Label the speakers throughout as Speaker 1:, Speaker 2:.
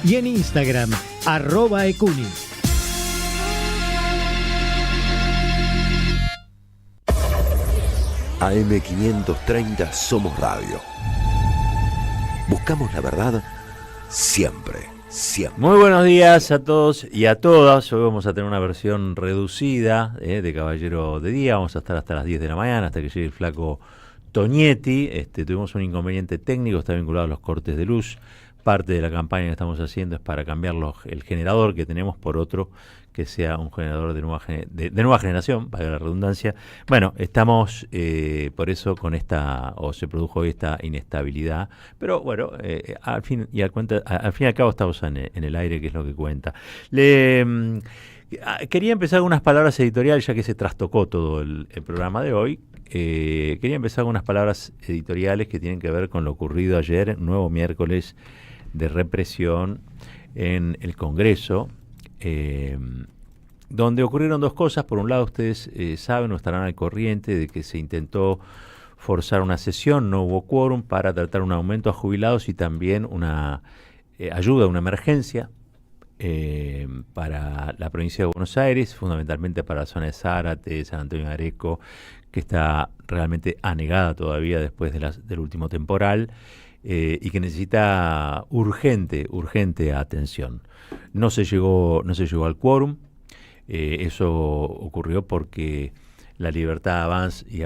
Speaker 1: y en Instagram, @Ecuni.
Speaker 2: AM530 Somos Radio. Buscamos la verdad siempre, siempre.
Speaker 3: Muy buenos días a todos y a todas. Hoy vamos a tener una versión reducida de Caballero de Día. Vamos a estar hasta las 10 de la mañana, hasta que llegue el flaco Toñetti. Tuvimos un inconveniente técnico, está vinculado a los cortes de luz. Parte de la campaña que estamos haciendo es para cambiar el generador que tenemos por otro que sea un generador de nueva generación, para la redundancia. Bueno, estamos por eso con se produjo esta inestabilidad, pero bueno, al fin y al cabo estamos en el aire, que es lo que cuenta. Quería empezar con unas palabras editoriales, ya que se trastocó todo el programa de hoy. Quería empezar con unas palabras editoriales que tienen que ver con lo ocurrido ayer, nuevo miércoles de represión en el Congreso, donde ocurrieron dos cosas. Por un lado, ustedes saben o estarán al corriente de que se intentó forzar una sesión, no hubo quórum, para tratar un aumento a jubilados y también una ayuda, una emergencia para la provincia de Buenos Aires, fundamentalmente para la zona de Zárate, San Antonio de Areco, que está realmente anegada todavía después del último temporal, y que necesita urgente atención. No se llegó al quórum. Eso ocurrió porque La Libertad Avanza y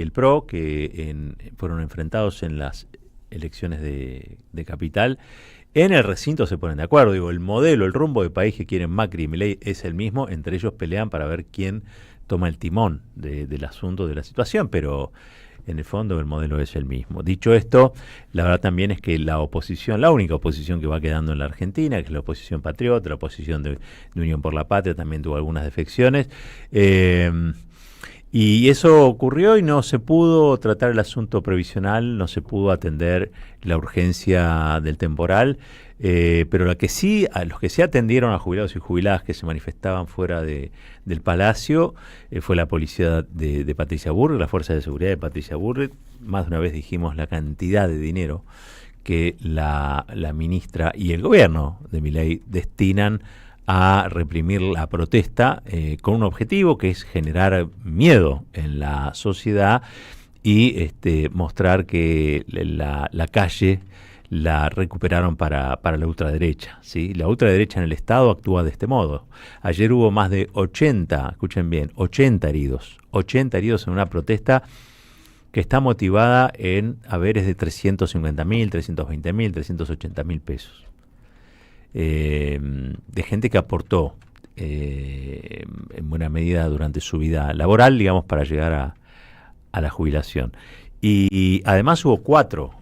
Speaker 3: el PRO, que fueron enfrentados en las elecciones de Capital, en el recinto se ponen de acuerdo. Digo, el modelo, el rumbo de país que quieren Macri y Milei es el mismo. Entre ellos pelean para ver quién toma el timón del asunto, de la situación, pero en el fondo el modelo es el mismo. Dicho esto, la verdad también es que la única oposición que va quedando en la Argentina, que es la oposición patriota, la oposición de Unión por la Patria, también tuvo algunas defecciones. Y eso ocurrió y no se pudo tratar el asunto previsional, no se pudo atender la urgencia del temporal, pero los que sí atendieron a jubilados y jubiladas que se manifestaban fuera del Palacio fue la policía de Patricia Bullrich, la fuerza de seguridad de Patricia Bullrich. Más de una vez dijimos la cantidad de dinero que la ministra y el gobierno de Milei destinan a reprimir la protesta, con un objetivo que es generar miedo en la sociedad y mostrar que la calle la recuperaron para la ultraderecha, ¿sí? La ultraderecha en el Estado actúa de este modo. Ayer hubo más de 80, escuchen bien, 80 heridos en una protesta que está motivada en haberes de 350.000, 320.000, 380.000 pesos. De gente que aportó en buena medida durante su vida laboral, digamos, para llegar a la jubilación. Y además hubo 4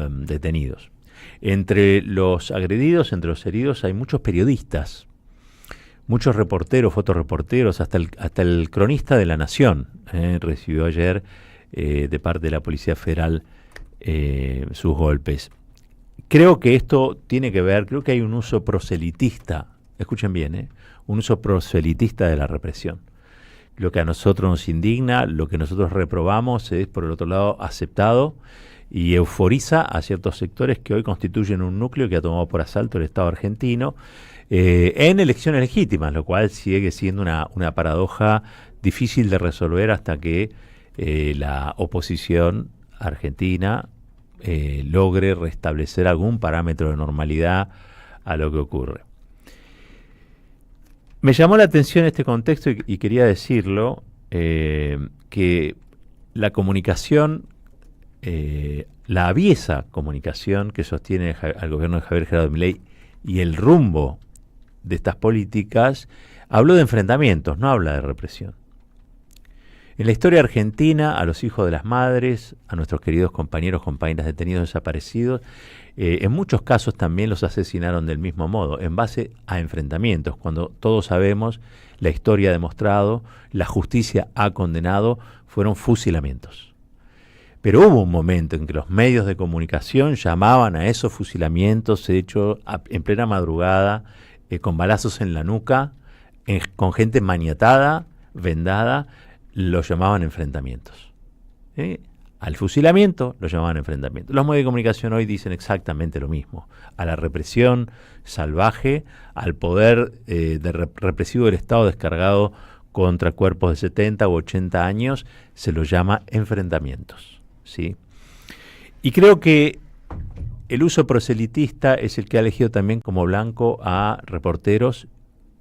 Speaker 3: detenidos. Entre los agredidos, entre los heridos, hay muchos periodistas, muchos reporteros, fotoreporteros, hasta el cronista de La Nación recibió ayer de parte de la Policía Federal sus golpes. Creo que esto tiene que ver, creo que hay un uso proselitista, escuchen bien, un uso proselitista de la represión. Lo que a nosotros nos indigna, lo que nosotros reprobamos, es por el otro lado aceptado y euforiza a ciertos sectores que hoy constituyen un núcleo que ha tomado por asalto el Estado argentino en elecciones legítimas, lo cual sigue siendo una paradoja difícil de resolver hasta que la oposición argentina logre restablecer algún parámetro de normalidad a lo que ocurre. Me llamó la atención este contexto y quería decirlo, que la comunicación, la aviesa comunicación que sostiene al gobierno de Javier Gerardo Milei y el rumbo de estas políticas, habló de enfrentamientos, no habla de represión. En la historia argentina, a los hijos de las madres, a nuestros queridos compañeros, compañeras detenidos, desaparecidos, en muchos casos también los asesinaron del mismo modo, en base a enfrentamientos, cuando todos sabemos, la historia ha demostrado, la justicia ha condenado, fueron fusilamientos. Pero hubo un momento en que los medios de comunicación llamaban a esos fusilamientos hechos en plena madrugada, con balazos en la nuca, con gente maniatada, vendada, los llamaban enfrentamientos. Al fusilamiento lo llamaban enfrentamiento. Los medios de comunicación hoy dicen exactamente lo mismo. A la represión salvaje, al poder represivo del Estado descargado contra cuerpos de 70 u 80 años, se los llama enfrentamientos, ¿sí? Y creo que el uso proselitista es el que ha elegido también como blanco a reporteros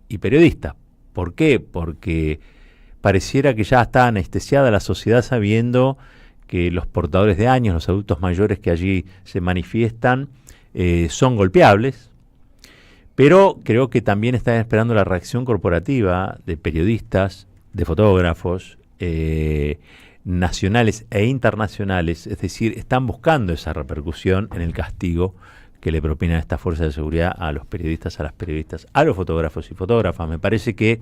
Speaker 3: y periodistas. ¿Por qué? Porque pareciera que ya está anestesiada la sociedad sabiendo que los portadores de años, los adultos mayores que allí se manifiestan, son golpeables, pero creo que también están esperando la reacción corporativa de periodistas, de fotógrafos, nacionales e internacionales, es decir, están buscando esa repercusión en el castigo que le propinan estas fuerzas de seguridad a los periodistas, a las periodistas, a los fotógrafos y fotógrafas. Me parece que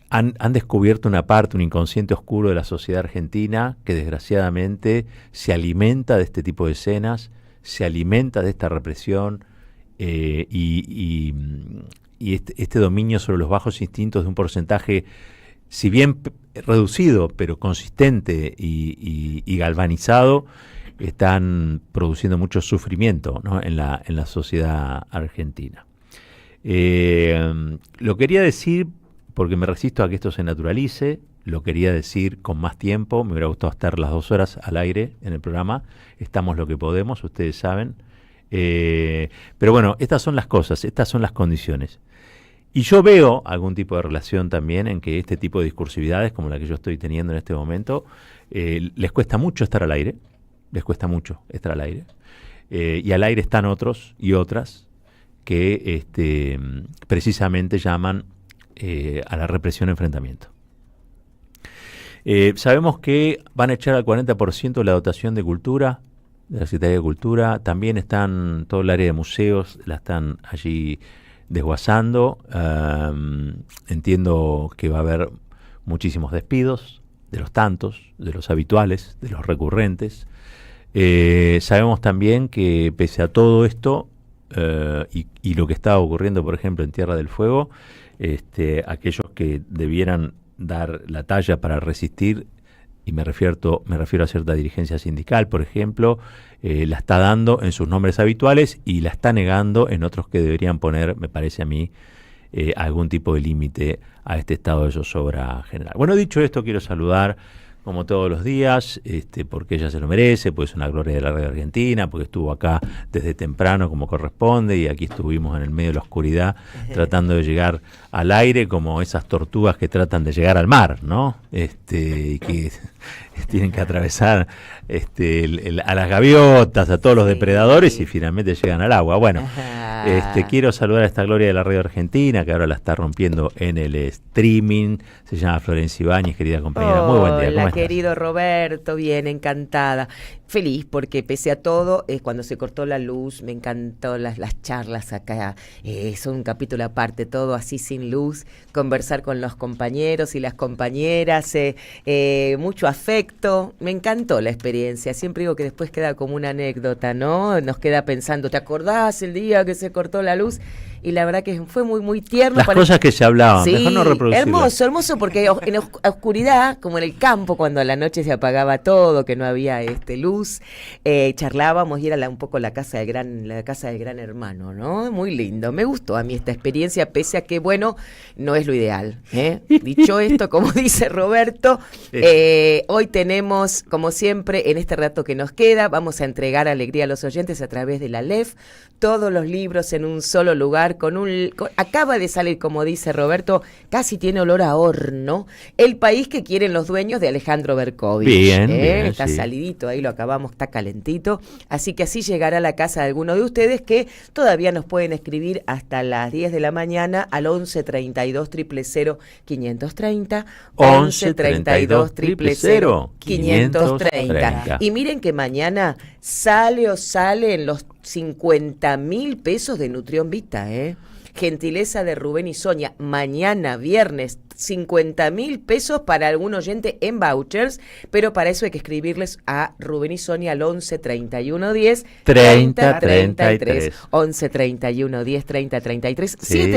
Speaker 3: han descubierto una parte, un inconsciente oscuro de la sociedad argentina que desgraciadamente se alimenta de este tipo de escenas, se alimenta de esta represión y este dominio sobre los bajos instintos de un porcentaje, si bien reducido, pero consistente y galvanizado, están produciendo mucho sufrimiento, ¿no?, en la sociedad argentina. Lo quería decir porque me resisto a que esto se naturalice, lo quería decir con más tiempo, me hubiera gustado estar las 2 horas al aire en el programa, estamos lo que podemos, ustedes saben, pero bueno, estas son las cosas, estas son las condiciones. Y yo veo algún tipo de relación también en que este tipo de discursividades, como la que yo estoy teniendo en este momento, les cuesta mucho estar al aire, y al aire están otros y otras que precisamente llaman a la represión enfrentamiento. Sabemos que van a echar al 40% la dotación de cultura, de la Secretaría de Cultura, también están todo el área de museos, la están allí desguazando. Entiendo que va a haber muchísimos despidos, de los tantos, de los habituales, de los recurrentes. Sabemos también que pese a todo esto y lo que está ocurriendo, por ejemplo, en Tierra del Fuego, aquellos que debieran dar la talla para resistir, y me refiero a cierta dirigencia sindical, por ejemplo, la está dando en sus nombres habituales y la está negando en otros que deberían poner, me parece a mí, algún tipo de límite a este estado de zozobra general. Bueno, dicho esto, quiero saludar, como todos los días, porque ella se lo merece, pues es una gloria de la radio argentina, porque estuvo acá desde temprano como corresponde, y aquí estuvimos en el medio de la oscuridad tratando de llegar al aire como esas tortugas que tratan de llegar al mar, ¿no? Y que tienen que atravesar a las gaviotas, a todos los depredadores, y finalmente llegan al agua. Bueno, quiero saludar a esta gloria de la radio argentina, que ahora la está rompiendo en el streaming. Se llama Florencia Ibáñez, querida compañera. Muy buen día. ¿Cómo estás?
Speaker 4: Querido Roberto, bien, encantada. Feliz porque pese a todo, cuando se cortó la luz, me encantó las charlas acá. Son un capítulo aparte, todo así sin luz, conversar con los compañeros y las compañeras, mucho afecto. Me encantó la experiencia. Siempre digo que después queda como una anécdota, ¿no? Nos queda pensando, ¿te acordás el día que se cortó la luz? Y la verdad que fue muy, muy tierno.
Speaker 3: Las cosas que se hablaban,
Speaker 4: sí,
Speaker 3: mejor no reproducirlas.
Speaker 4: Hermoso, porque en oscuridad, como en el campo, cuando a la noche se apagaba todo, que no había luz, charlábamos y era un poco la casa del gran hermano, ¿no? Muy lindo, me gustó a mí esta experiencia, pese a que, bueno, no es lo ideal, ¿eh? Dicho esto, como dice Roberto, hoy tenemos, como siempre, en este rato que nos queda, vamos a entregar alegría a los oyentes a través de la LEF, todos los libros en un solo lugar, acaba de salir, como dice Roberto, casi tiene olor a horno, El país que quieren los dueños, de Alejandro Berkovich.
Speaker 3: Bien,
Speaker 4: está
Speaker 3: sí.
Speaker 4: salidito, ahí lo acabamos, está calentito, así que así llegará a la casa de alguno de ustedes, que todavía nos pueden escribir hasta las 10 de la mañana al 11 32 000 530, 11 32 000 530. Y miren que mañana salen los 50.000 pesos de Nutrión Vita, gentileza de Rubén y Sonia. Mañana, viernes, 50.000 pesos para algún oyente en vouchers, pero para eso hay que escribirles a Rubén y Sonia al 11 31 10 30 33. 11 31 10 30 33.
Speaker 3: Sí.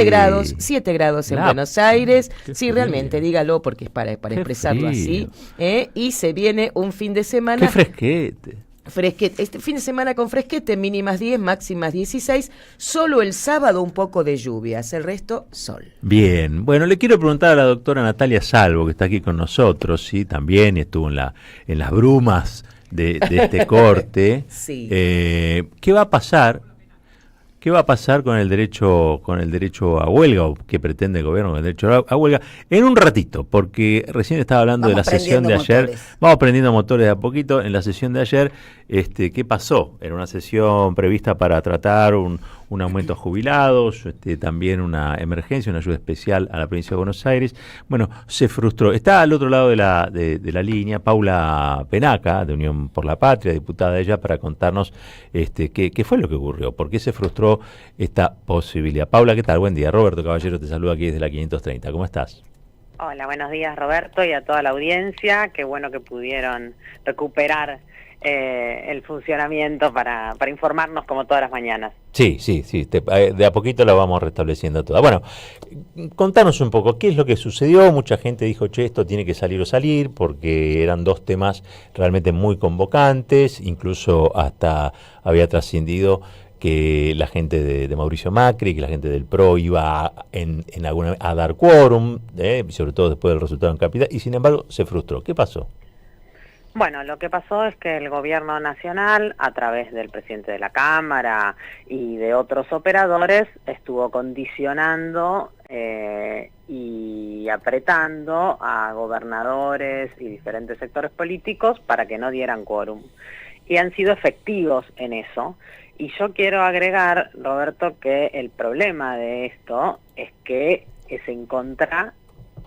Speaker 4: 7 grados en Buenos Aires. Sí, realmente, dígalo porque es para expresarlo
Speaker 3: frío.
Speaker 4: así. Y se viene un fin de semana.
Speaker 3: Qué fresquete.
Speaker 4: Fresquete, este fin de semana con fresquete, mínimas 10, máximas 16, solo el sábado un poco de lluvias, el resto sol.
Speaker 3: Bien, bueno, le quiero preguntar a la doctora Natalia Salvo, que está aquí con nosotros, sí, también estuvo en las brumas de este corte.
Speaker 4: Sí.
Speaker 3: ¿Qué va a pasar? ¿Qué va a pasar con el derecho a huelga, o qué pretende el gobierno con el derecho a huelga? En un ratito, porque recién estaba hablando de la sesión de ayer.
Speaker 5: Motores.
Speaker 3: Vamos prendiendo motores de a poquito. En la sesión de ayer, ¿qué pasó? Era una sesión prevista para tratar un aumento a jubilados, también una emergencia, una ayuda especial a la provincia de Buenos Aires. Bueno, se frustró. Está al otro lado de la línea Paula Penaca, de Unión por la Patria, diputada ella, para contarnos qué fue lo que ocurrió, por qué se frustró esta posibilidad. Paula, ¿qué tal? Buen día. Roberto Caballero te saluda aquí desde la 530. ¿Cómo estás?
Speaker 6: Hola, buenos días Roberto y a toda la audiencia. Qué bueno que pudieron recuperar el funcionamiento para informarnos como todas las mañanas.
Speaker 3: Sí, de a poquito la vamos restableciendo toda. Bueno, contanos un poco, ¿qué es lo que sucedió? Mucha gente dijo, che, esto tiene que salir o salir, porque eran dos temas realmente muy convocantes, incluso hasta había trascendido que la gente de Mauricio Macri, que la gente del PRO iba a dar quórum, sobre todo después del resultado en Capital, y sin embargo se frustró. ¿Qué pasó?
Speaker 6: Bueno, lo que pasó es que el gobierno nacional, a través del presidente de la Cámara y de otros operadores, estuvo condicionando y apretando a gobernadores y diferentes sectores políticos para que no dieran quórum. Y han sido efectivos en eso. Y yo quiero agregar, Roberto, que el problema de esto es que es en contra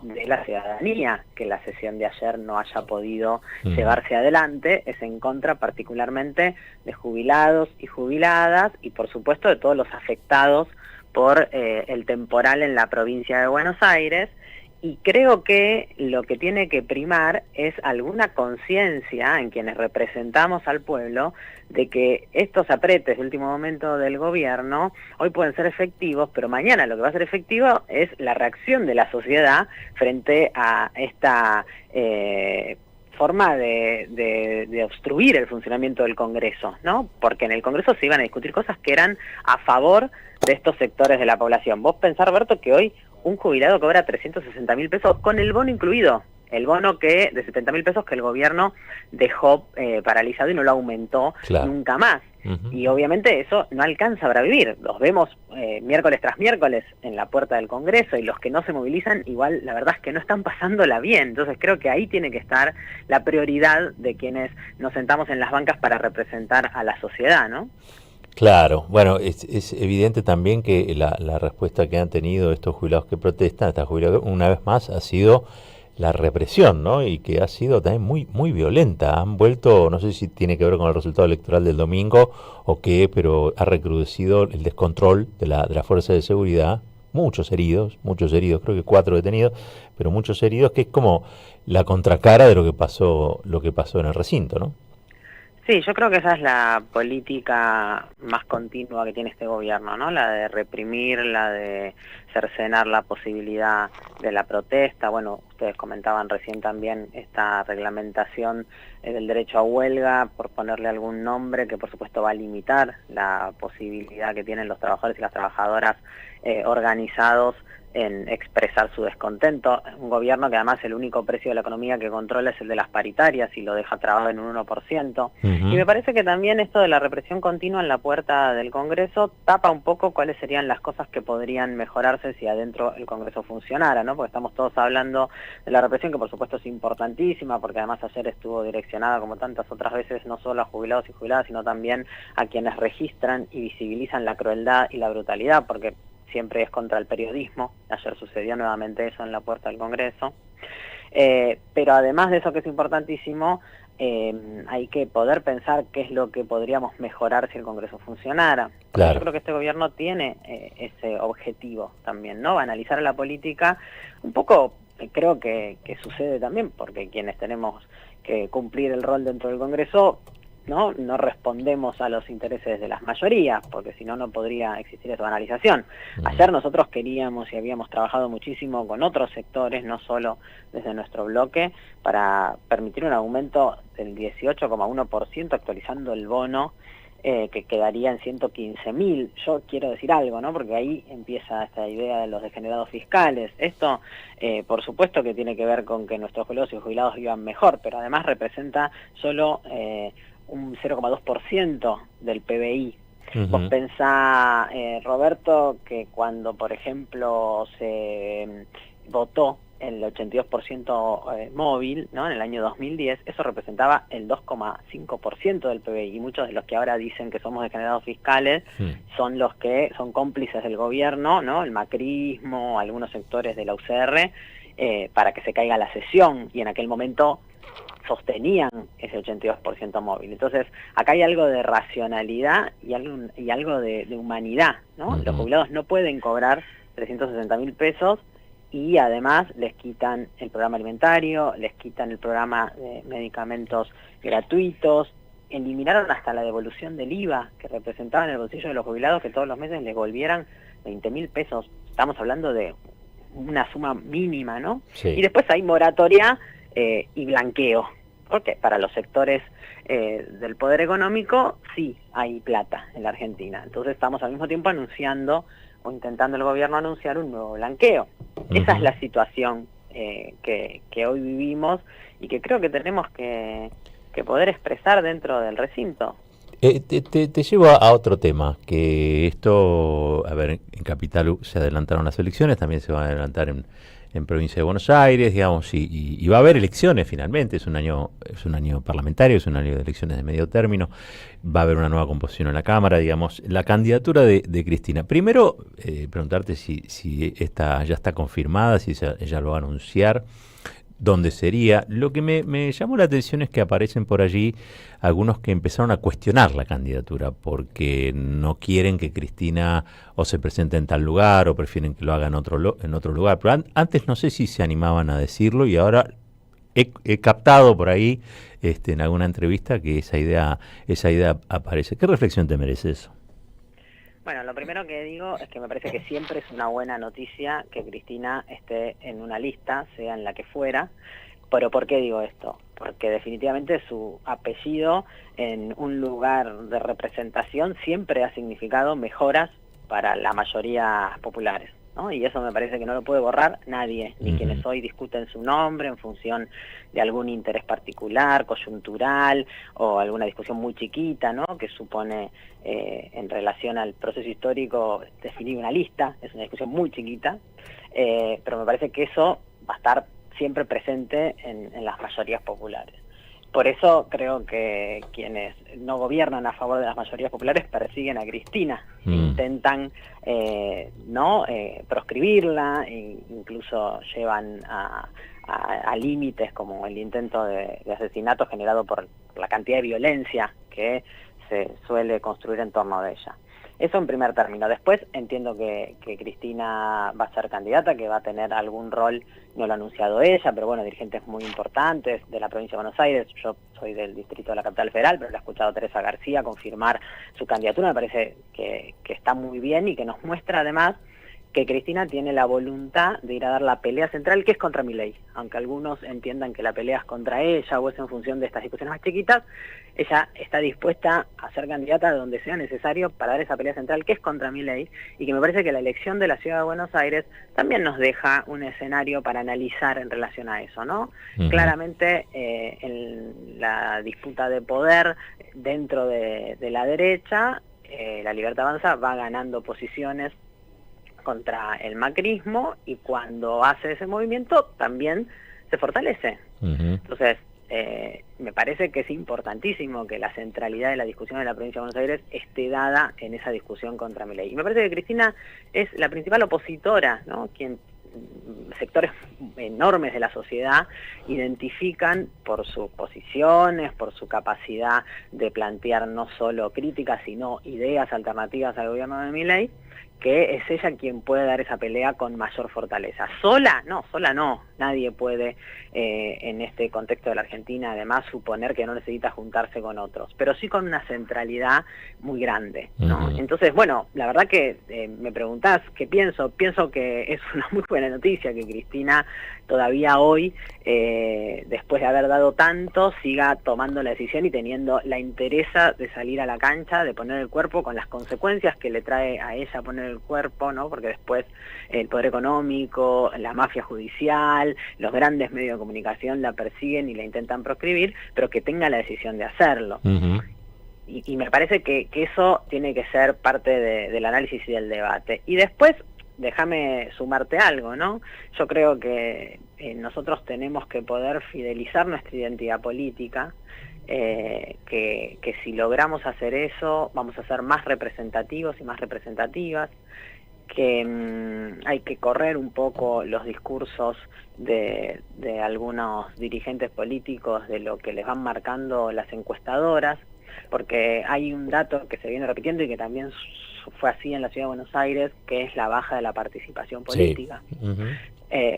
Speaker 6: de la ciudadanía, que la sesión de ayer no haya podido llevarse adelante, es en contra particularmente de jubilados y jubiladas y por supuesto de todos los afectados por el temporal en la provincia de Buenos Aires. Y creo que lo que tiene que primar es alguna conciencia en quienes representamos al pueblo de que estos apretes de último momento del gobierno hoy pueden ser efectivos, pero mañana lo que va a ser efectivo es la reacción de la sociedad frente a esta forma de obstruir el funcionamiento del Congreso, ¿no? Porque en el Congreso se iban a discutir cosas que eran a favor de estos sectores de la población. Vos pensás, Roberto, que hoy un jubilado cobra 360.000 pesos con el bono incluido, el bono de 70.000 pesos que el gobierno dejó paralizado y no lo aumentó nunca más. Y obviamente eso no alcanza para vivir. Los vemos miércoles tras miércoles en la puerta del Congreso y los que no se movilizan, igual la verdad es que no están pasándola bien. Entonces creo que ahí tiene que estar la prioridad de quienes nos sentamos en las bancas para representar a la sociedad, ¿no?
Speaker 3: Claro, bueno, es evidente también que la respuesta que han tenido estos jubilados que protestan, estas jubilados, una vez más, ha sido la represión, ¿no? Y que ha sido también muy, muy violenta. Han vuelto, no sé si tiene que ver con el resultado electoral del domingo o qué, pero ha recrudecido el descontrol de la fuerza de seguridad. Muchos heridos, creo que 4 detenidos, pero muchos heridos, que es como la contracara de lo que pasó en el recinto, ¿no?
Speaker 6: Sí, yo creo que esa es la política más continua que tiene este gobierno, ¿no? La de reprimir, la de cercenar la posibilidad de la protesta. Bueno, ustedes comentaban recién también esta reglamentación del derecho a huelga, por ponerle algún nombre, que por supuesto va a limitar la posibilidad que tienen los trabajadores y las trabajadoras organizados en expresar su descontento. Un gobierno que además el único precio de la economía que controla es el de las paritarias y lo deja trabado en un 1%. Y me parece que también esto de la represión continua en la puerta del Congreso tapa un poco cuáles serían las cosas que podrían mejorarse si adentro el Congreso funcionara, ¿no? Porque estamos todos hablando de la represión, que por supuesto es importantísima, porque además ayer estuvo direccionada, como tantas otras veces, no solo a jubilados y jubiladas, sino también a quienes registran y visibilizan la crueldad y la brutalidad, porque siempre es contra el periodismo. Ayer sucedió nuevamente eso en la puerta del Congreso. Pero además de eso, que es importantísimo, hay que poder pensar qué es lo que podríamos mejorar si el Congreso funcionara.
Speaker 3: Claro.
Speaker 6: Yo creo que este gobierno tiene ese objetivo también, ¿no? Analizar la política un poco, creo que sucede también, porque quienes tenemos que cumplir el rol dentro del Congreso, no respondemos a los intereses de las mayorías, porque si no, no podría existir esa banalización. Ayer nosotros queríamos y habíamos trabajado muchísimo con otros sectores, no solo desde nuestro bloque, para permitir un aumento del 18,1% actualizando el bono, que quedaría en 115.000. Yo quiero decir algo, ¿no? Porque ahí empieza esta idea de los degenerados fiscales. Esto, por supuesto que tiene que ver con que nuestros jubilados y jubilados vivan mejor, pero además representa solo un 0,2% del PBI. Vos pensá, Roberto, que cuando, por ejemplo, se votó el 82% móvil, ¿no? En el año 2010, eso representaba el 2,5% del PBI, y muchos de los que ahora dicen que somos degenerados fiscales son los que son cómplices del gobierno, ¿no? El macrismo, algunos sectores de la UCR, para que se caiga la sesión, y en aquel momento sostenían ese 82% móvil. Entonces, acá hay algo de racionalidad y algo de humanidad, ¿no? Los jubilados no pueden cobrar 360.000 pesos y además les quitan el programa alimentario, les quitan el programa de medicamentos gratuitos, eliminaron hasta la devolución del IVA que representaba en el bolsillo de los jubilados, que todos los meses les volvieran 20.000 pesos. Estamos hablando de una suma mínima, ¿no? Sí. Y después hay moratoria y blanqueo, porque para los sectores del poder económico sí hay plata en la Argentina. Entonces estamos al mismo tiempo anunciando o intentando el gobierno anunciar un nuevo blanqueo. Esa es la situación que hoy vivimos y que creo que tenemos que poder expresar dentro del recinto.
Speaker 3: Te llevo a otro tema, que esto, a ver, en Capital se adelantaron las elecciones, también se van a adelantar en Provincia de Buenos Aires, digamos, y va a haber elecciones finalmente. Es un año parlamentario, es un año de elecciones de medio término, va a haber una nueva composición en la Cámara, digamos. La candidatura de Cristina, primero preguntarte si esta ya está confirmada, si ella lo va a anunciar, dónde sería. Lo que me llamó la atención es que aparecen por allí algunos que empezaron a cuestionar la candidatura porque no quieren que Cristina o se presente en tal lugar o prefieren que lo haga en otro lugar. Pero antes no sé si se animaban a decirlo, y ahora he captado por ahí en alguna entrevista que esa idea aparece. ¿Qué reflexión te merece eso?
Speaker 6: Bueno, lo primero que digo es que me parece que siempre es una buena noticia que Cristina esté en una lista, sea en la que fuera. Pero ¿por qué digo esto? Porque definitivamente su apellido en un lugar de representación siempre ha significado mejoras para la mayoría populares, ¿no? Y eso me parece que no lo puede borrar nadie, ni quienes hoy discuten su nombre en función de algún interés particular, coyuntural, o alguna discusión muy chiquita, ¿no? Que supone, en relación al proceso histórico, definir una lista. Es una discusión muy chiquita, pero me parece que eso va a estar siempre presente en las mayorías populares. Por eso creo que quienes no gobiernan a favor de las mayorías populares persiguen a Cristina, intentan proscribirla, e incluso llevan a límites como el intento de asesinato generado por la cantidad de violencia que se suele construir en torno de ella. Eso en primer término. Después entiendo que Cristina va a ser candidata, que va a tener algún rol, no lo ha anunciado ella, pero bueno, dirigentes muy importantes de la provincia de Buenos Aires. Yo soy del distrito de la Capital Federal, pero la he escuchado a Teresa García confirmar su candidatura. Me parece que está muy bien y que nos muestra además que Cristina tiene la voluntad de ir a dar la pelea central, que es contra Milei. Aunque algunos entiendan que la pelea es contra ella o es en función de estas discusiones más chiquitas, ella está dispuesta a ser candidata donde sea necesario para dar esa pelea central, que es contra Milei, y que me parece que la elección de la Ciudad de Buenos Aires también nos deja un escenario para analizar en relación a eso, ¿no? Claramente, en la disputa de poder dentro de la derecha, la Libertad Avanza va ganando posiciones contra el macrismo, y cuando hace ese movimiento también se fortalece. Entonces, me parece que es importantísimo que la centralidad de la discusión de la provincia de Buenos Aires esté dada en esa discusión contra Milei. Y me parece que Cristina es la principal opositora, ¿no? Quien sectores enormes de la sociedad identifican por sus posiciones, por su capacidad de plantear no solo críticas, sino ideas alternativas al gobierno de Milei, que es ella quien puede dar esa pelea con mayor fortaleza. Sola no, nadie puede en este contexto de la Argentina además suponer que no necesita juntarse con otros, pero sí con una centralidad muy grande, ¿no? Uh-huh. Entonces, bueno, la verdad que me preguntás qué pienso que es una muy buena noticia que Cristina todavía hoy, después de haber dado tanto, siga tomando la decisión y teniendo la entereza de salir a la cancha, de poner el cuerpo con las consecuencias que le trae a ella poner el cuerpo, ¿no? Porque después el poder económico, la mafia judicial, los grandes medios de comunicación la persiguen y la intentan proscribir, pero que tenga la decisión de hacerlo. Uh-huh. Y me parece que eso tiene que ser parte del análisis y del debate. Y después, déjame sumarte algo, ¿no? Yo creo que nosotros tenemos que poder fidelizar nuestra identidad política, que si logramos hacer eso, vamos a ser más representativos y más representativas, que hay que correr un poco los discursos de algunos dirigentes políticos de lo que les van marcando las encuestadoras, porque hay un dato que se viene repitiendo y que también fue así en la Ciudad de Buenos Aires, que es la baja de la participación política. Sí. Uh-huh.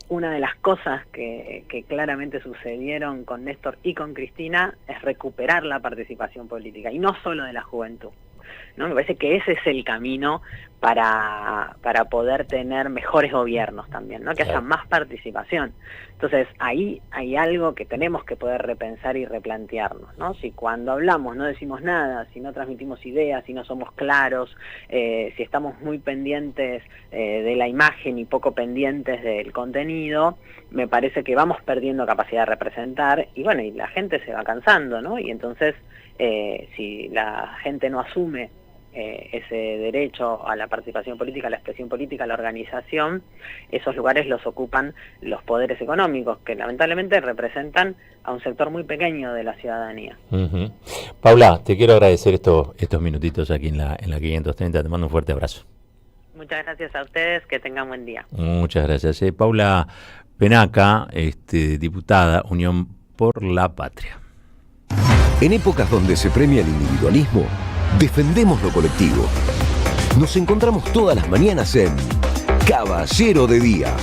Speaker 6: Una de las cosas que claramente sucedieron con Néstor y con Cristina es recuperar la participación política, y no solo de la juventud, ¿no? Me parece que ese es el camino para poder tener mejores gobiernos también, ¿no? Que haya más participación. Entonces, ahí hay algo que tenemos que poder repensar y replantearnos, ¿no? Si cuando hablamos no decimos nada, si no transmitimos ideas, si no somos claros, si estamos muy pendientes de la imagen y poco pendientes del contenido, me parece que vamos perdiendo capacidad de representar, y bueno, y la gente se va cansando, ¿no? Y entonces, si la gente no asume ese derecho a la participación política, a la expresión política, a la organización, esos lugares los ocupan los poderes económicos, que lamentablemente representan a un sector muy pequeño de la ciudadanía.
Speaker 3: Uh-huh. Paula, te quiero agradecer estos minutitos aquí en la 530, te mando un fuerte abrazo.
Speaker 6: Muchas gracias a ustedes, que tengan buen día.
Speaker 3: Muchas gracias. Paula Penaca, diputada Unión por la Patria.
Speaker 2: En épocas donde se premia el individualismo, defendemos lo colectivo. Nos encontramos todas las mañanas en Caballero de Día,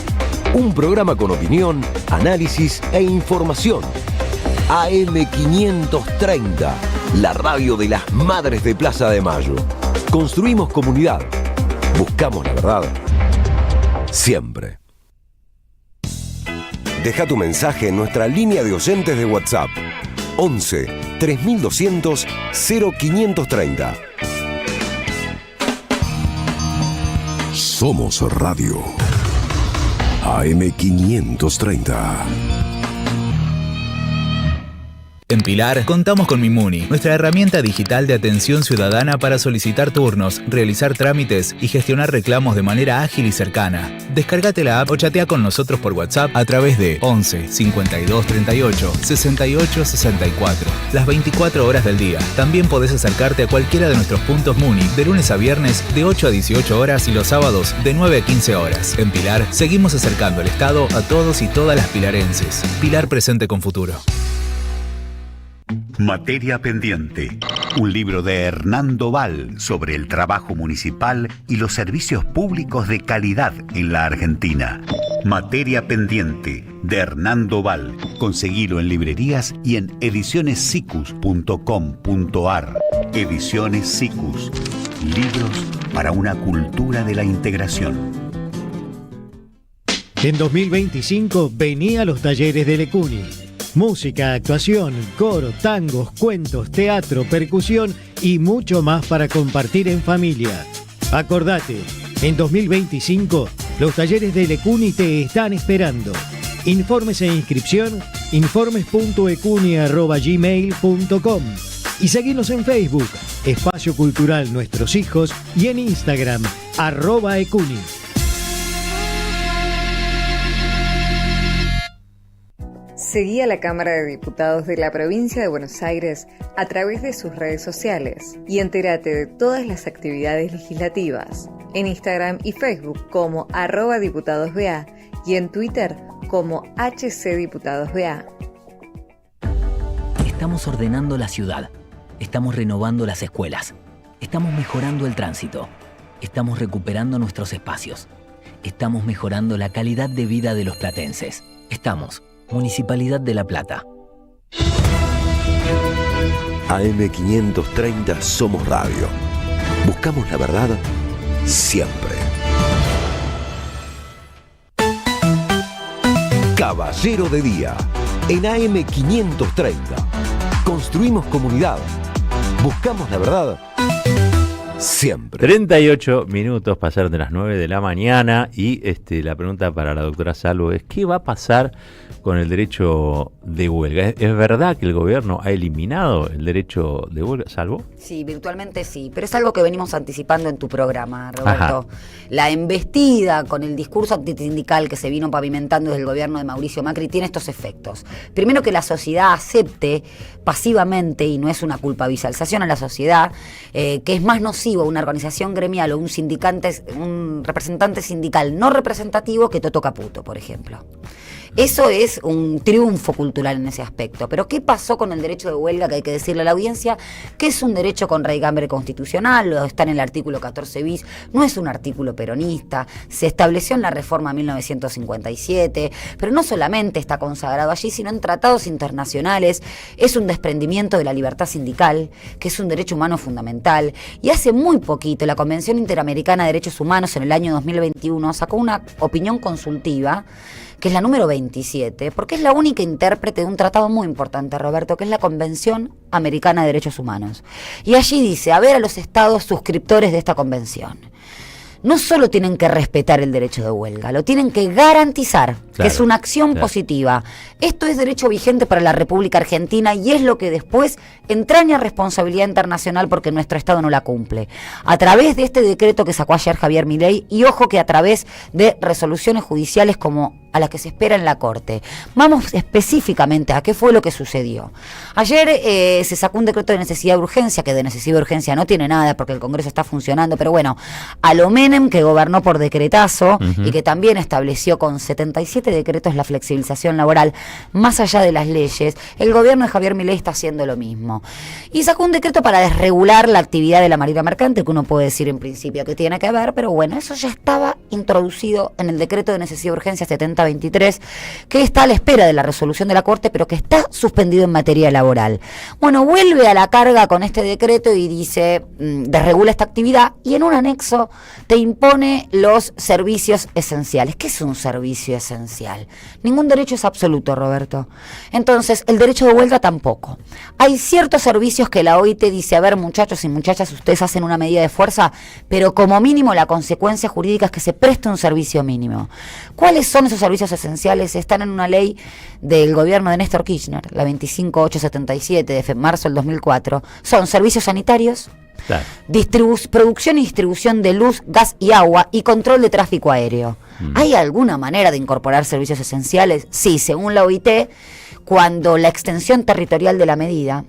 Speaker 2: un programa con opinión, análisis e información. AM530, la radio de las Madres de Plaza de Mayo. Construimos comunidad. Buscamos la verdad. Siempre. Deja tu mensaje en nuestra línea de oyentes de WhatsApp. 11 3200 0530. Somos Radio AM530.
Speaker 5: En Pilar contamos con Mimuni, nuestra herramienta digital de atención ciudadana para solicitar turnos, realizar trámites y gestionar reclamos de manera ágil y cercana. Descárgate la app o chatea con nosotros por WhatsApp a través de 11 52 38 68 64, las 24 horas del día. También podés acercarte a cualquiera de nuestros puntos Muni de lunes a viernes de 8 a 18 horas y los sábados de 9 a 15 horas. En Pilar seguimos acercando el Estado a todos y todas las pilarenses. Pilar presente con futuro.
Speaker 7: Materia Pendiente, un libro de Hernando Val sobre el trabajo municipal y los servicios públicos de calidad en la Argentina. Materia Pendiente, de Hernando Val. Conseguilo en librerías y en edicionessicus.com.ar. Ediciones Sicus. Libros para una cultura de la integración.
Speaker 1: En 2025 venía a los talleres de Lecuni. Música, actuación, coro, tangos, cuentos, teatro, percusión y mucho más para compartir en familia. Acordate, en 2025 los talleres de Lecuni te están esperando. Informes e inscripción, informes.ecuni@gmail.com y seguinos en Facebook, Espacio Cultural Nuestros Hijos, y en Instagram, @ecuni.
Speaker 8: Seguí a la Cámara de Diputados de la Provincia de Buenos Aires a través de sus redes sociales y entérate de todas las actividades legislativas en Instagram y Facebook como @diputadosBA y en Twitter como HCDiputadosBA.
Speaker 9: Estamos ordenando la ciudad, estamos renovando las escuelas, estamos mejorando el tránsito, estamos recuperando nuestros espacios, estamos mejorando la calidad de vida de los platenses. Estamos, Municipalidad de La Plata.
Speaker 2: AM530 Somos Radio. Buscamos la verdad siempre. Caballero de Día. En AM530. Construimos comunidad. Buscamos la verdad siempre.
Speaker 3: 38 minutos pasaron de las 9 de la mañana y la pregunta para la doctora Salvo es: ¿qué va a pasar con el derecho de huelga? ¿Es verdad que el gobierno ha eliminado el derecho de huelga, Salvo?
Speaker 10: Sí, virtualmente sí, pero es algo que venimos anticipando en tu programa, Roberto.
Speaker 3: Ajá.
Speaker 10: La embestida con el discurso antisindical que se vino pavimentando desde el gobierno de Mauricio Macri tiene estos efectos. Primero, que la sociedad acepte pasivamente, y no es una culpabilización a la sociedad, que es más nocivo una organización gremial o un representante sindical no representativo que Toto Caputo, por ejemplo. Eso es un triunfo cultural en ese aspecto. Pero ¿qué pasó con el derecho de huelga? Que hay que decirle a la audiencia que es un derecho con raigambre constitucional, está en el artículo 14 bis, no es un artículo peronista, se estableció en la reforma 1957, pero no solamente está consagrado allí, sino en tratados internacionales, es un desprendimiento de la libertad sindical, que es un derecho humano fundamental, y hace muy poquito la Convención Interamericana de Derechos Humanos en el año 2021 sacó una opinión consultiva, que es la número 27, porque es la única intérprete de un tratado muy importante, Roberto, que es la Convención Americana de Derechos Humanos. Y allí dice, a ver a los estados suscriptores de esta convención, no solo tienen que respetar el derecho de huelga, lo tienen que garantizar, que es una acción positiva. Esto es derecho vigente para la República Argentina y es lo que después entraña responsabilidad internacional porque nuestro Estado no la cumple. A través de este decreto que sacó ayer Javier Milei, y ojo que a través de resoluciones judiciales como a las que se espera en la Corte. Vamos específicamente a qué fue lo que sucedió. Ayer se sacó un decreto de necesidad de urgencia, que de necesidad de urgencia no tiene nada porque el Congreso está funcionando, pero bueno, a lo Menem, que gobernó por decretazo y que también estableció con 77 decretos la flexibilización laboral más allá de las leyes, el gobierno de Javier Milei está haciendo lo mismo. Y sacó un decreto para desregular la actividad de la marina mercante, que uno puede decir en principio que tiene que ver, pero bueno, eso ya estaba introducido en el decreto de necesidad de urgencia 7023, que está a la espera de la resolución de la Corte, pero que está suspendido en materia laboral. Bueno, vuelve a la carga con este decreto y dice, desregula esta actividad y en un anexo te impone los servicios esenciales. ¿Qué es un servicio esencial? Ningún derecho es absoluto, Roberto. Entonces, el derecho de huelga tampoco. Hay ciertos servicios que la OIT dice, a ver, muchachos y muchachas, ustedes hacen una medida de fuerza, pero como mínimo la consecuencia jurídica es que se preste un servicio mínimo. ¿Cuáles son esos servicios esenciales? Están en una ley del gobierno de Néstor Kirchner, la 25877 de marzo del 2004. Son servicios sanitarios, claro, producción y distribución de luz, gas y agua y control de tráfico aéreo. ¿Hay alguna manera de incorporar servicios esenciales? Sí, según la OIT, cuando la extensión territorial de la medida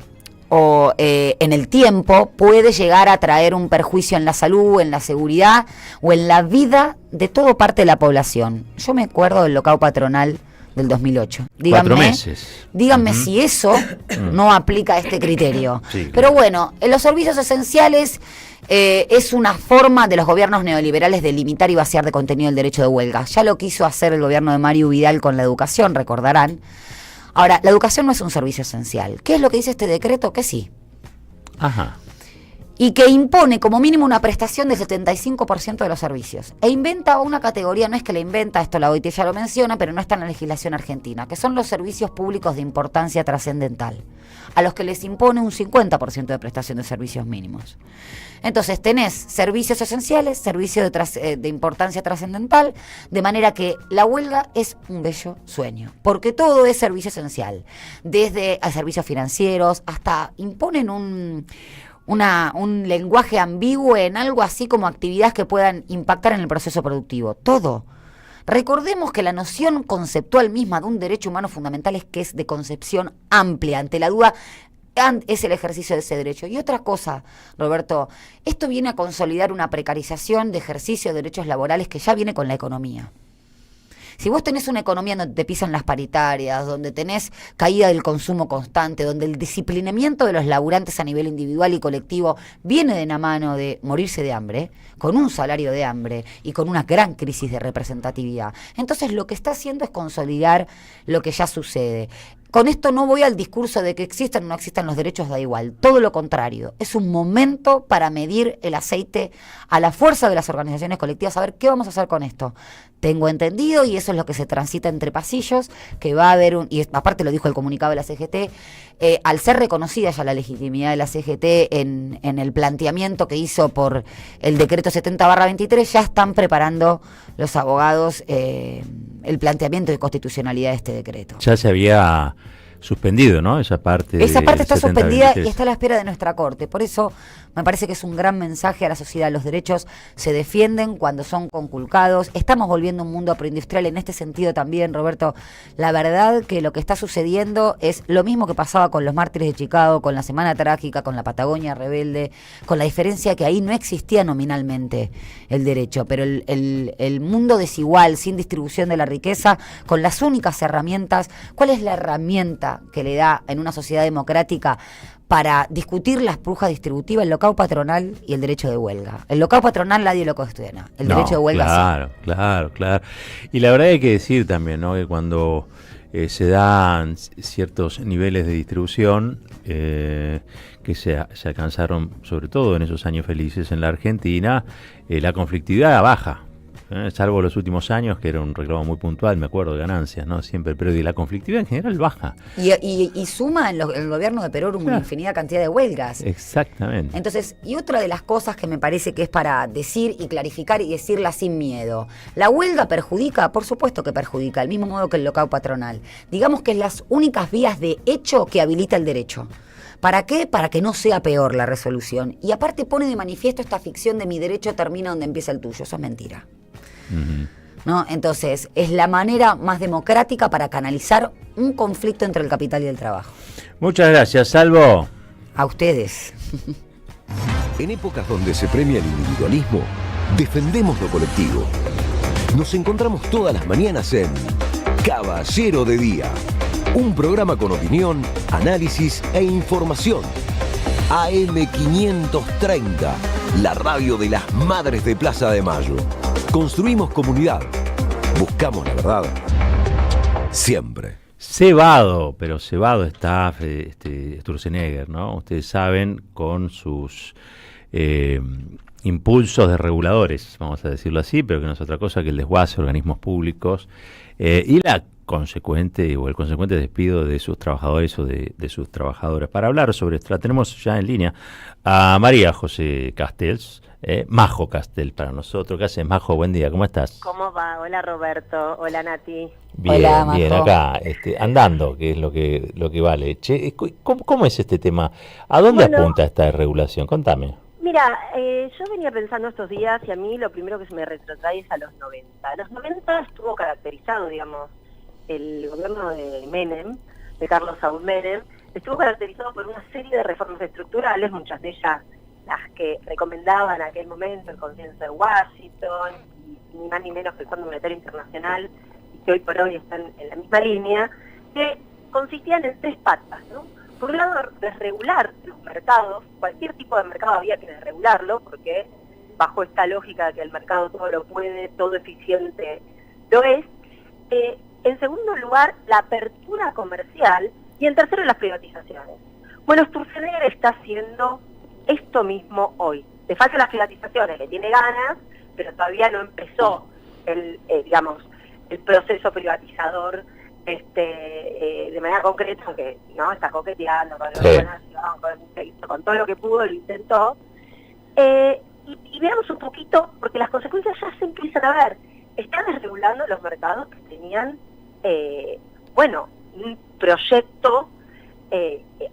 Speaker 10: o en el tiempo puede llegar a traer un perjuicio en la salud, en la seguridad o en la vida de toda parte de la población. Yo me acuerdo del locao patronal del 2008. Díganme,
Speaker 3: 4 meses.
Speaker 10: Díganme si eso no aplica a este criterio. Sí, claro. Pero bueno, en los servicios esenciales es una forma de los gobiernos neoliberales de limitar y vaciar de contenido el derecho de huelga. Ya lo quiso hacer el gobierno de Mario Vidal con la educación, recordarán. Ahora, la educación no es un servicio esencial. ¿Qué es lo que dice este decreto? Que sí.
Speaker 3: Ajá.
Speaker 10: Y que impone como mínimo una prestación del 75% de los servicios. E inventa una categoría, no es que la inventa, esto la OIT ya lo menciona, pero no está en la legislación argentina, que son los servicios públicos de importancia trascendental, a los que les impone un 50% de prestación de servicios mínimos. Entonces tenés servicios esenciales, servicios de importancia trascendental, de manera que la huelga es un bello sueño, porque todo es servicio esencial, desde a servicios financieros hasta imponen un lenguaje ambiguo en algo así como actividades que puedan impactar en el proceso productivo. Todo. Recordemos que la noción conceptual misma de un derecho humano fundamental es que es de concepción amplia. Ante la duda, es el ejercicio de ese derecho. Y otra cosa, Roberto, esto viene a consolidar una precarización de ejercicio de derechos laborales que ya viene con la economía. Si vos tenés una economía donde te pisan las paritarias, donde tenés caída del consumo constante, donde el disciplinamiento de los laburantes a nivel individual y colectivo viene de la mano de morirse de hambre, con un salario de hambre y con una gran crisis de representatividad, entonces lo que está haciendo es consolidar lo que ya sucede. Con esto no voy al discurso de que existan o no existan los derechos, da igual, todo lo contrario, es un momento para medir el aceite a la fuerza de las organizaciones colectivas, a ver qué vamos a hacer con esto. Tengo entendido, y eso es lo que se transita entre pasillos, que va a haber y aparte lo dijo el comunicado de la CGT, al ser reconocida ya la legitimidad de la CGT en el planteamiento que hizo por el decreto 70/23, ya están preparando los abogados el planteamiento de constitucionalidad de este decreto.
Speaker 3: Ya se había suspendido, ¿no? Esa parte
Speaker 10: está suspendida y está a la espera de nuestra Corte. Por eso me parece que es un gran mensaje a la sociedad. Los derechos se defienden cuando son conculcados. Estamos volviendo a un mundo preindustrial en este sentido también, Roberto. La verdad que lo que está sucediendo es lo mismo que pasaba con los mártires de Chicago, con la Semana Trágica, con la Patagonia Rebelde, con la diferencia que ahí no existía nominalmente el derecho, pero el mundo desigual, sin distribución de la riqueza, con las únicas herramientas. ¿Cuál es la herramienta que le da en una sociedad democrática para discutir las pujas distributivas? El locao patronal y el derecho de huelga. El locao patronal nadie lo cuestiona, el derecho de huelga sí.
Speaker 3: Claro. Y la verdad hay que decir también, ¿no?, que cuando se dan ciertos niveles de distribución que se alcanzaron, sobre todo en esos años felices en la Argentina, la conflictividad baja. Salvo los últimos años, que era un reclamo muy puntual, me acuerdo, de ganancias, ¿no? Siempre, pero la conflictividad en general baja.
Speaker 10: Y suma en el gobierno de Perón una infinidad cantidad de huelgas.
Speaker 3: Exactamente.
Speaker 10: Entonces, y otra de las cosas que me parece que es para decir y clarificar y decirla sin miedo. ¿La huelga perjudica? Por supuesto que perjudica, al mismo modo que el locao patronal. Digamos que es las únicas vías de hecho que habilita el derecho. ¿Para qué? Para que no sea peor la resolución. Y aparte pone de manifiesto esta ficción de mi derecho termina donde empieza el tuyo. Eso es mentira. ¿No? Entonces, es la manera más democrática para canalizar un conflicto entre el capital y el trabajo.
Speaker 3: Muchas gracias, Salvo.
Speaker 10: A ustedes.
Speaker 2: En épocas donde se premia el individualismo, defendemos lo colectivo. Nos encontramos todas las mañanas en Caballero de Día, un programa con opinión, análisis e información. AM530, la radio de las Madres de Plaza de Mayo. Construimos comunidad. Buscamos la verdad. Siempre.
Speaker 3: Cebado está Sturzenegger, ¿no? Ustedes saben, con sus impulsos de reguladores, vamos a decirlo así, pero que no es otra cosa que el desguace de organismos públicos y el consecuente despido de sus trabajadores o de sus trabajadoras. Para hablar sobre esto, la tenemos ya en línea a María José Castells, Majo Castel para nosotros. ¿Qué haces, Majo? Buen día, ¿cómo estás?
Speaker 11: ¿Cómo va? Hola, Roberto. Hola, Nati.
Speaker 3: Bien,
Speaker 10: hola, Majo.
Speaker 3: Bien, acá andando, que es lo que vale. Che, ¿cómo es este tema? ¿A dónde apunta esta desregulación? Contame.
Speaker 11: Mira, yo venía pensando estos días y a mí lo primero que se me retrotrae es a los 90. Los 90 estuvo caracterizado, digamos, el gobierno de Menem, de Carlos Saúl Menem, estuvo caracterizado por una serie de reformas estructurales, muchas de ellas las que recomendaban en aquel momento el Consenso de Washington, y ni más ni menos que el Fondo Monetario Internacional, y que hoy por hoy están en la misma línea, que consistían en tres patas, ¿no? Por un lado, desregular los mercados, cualquier tipo de mercado había que desregularlo, porque bajo esta lógica de que el mercado todo lo puede, todo eficiente lo es. En segundo lugar, la apertura comercial, y en tercero, las privatizaciones. Bueno, Sturzenegger está haciendo esto mismo hoy. Le faltan las privatizaciones, le tiene ganas, pero todavía no empezó el proceso privatizador de manera concreta, aunque no está coqueteando con todo lo que pudo, lo intentó. Y veamos un poquito, porque las consecuencias ya se empiezan a ver. Están desregulando los mercados que tenían un proyecto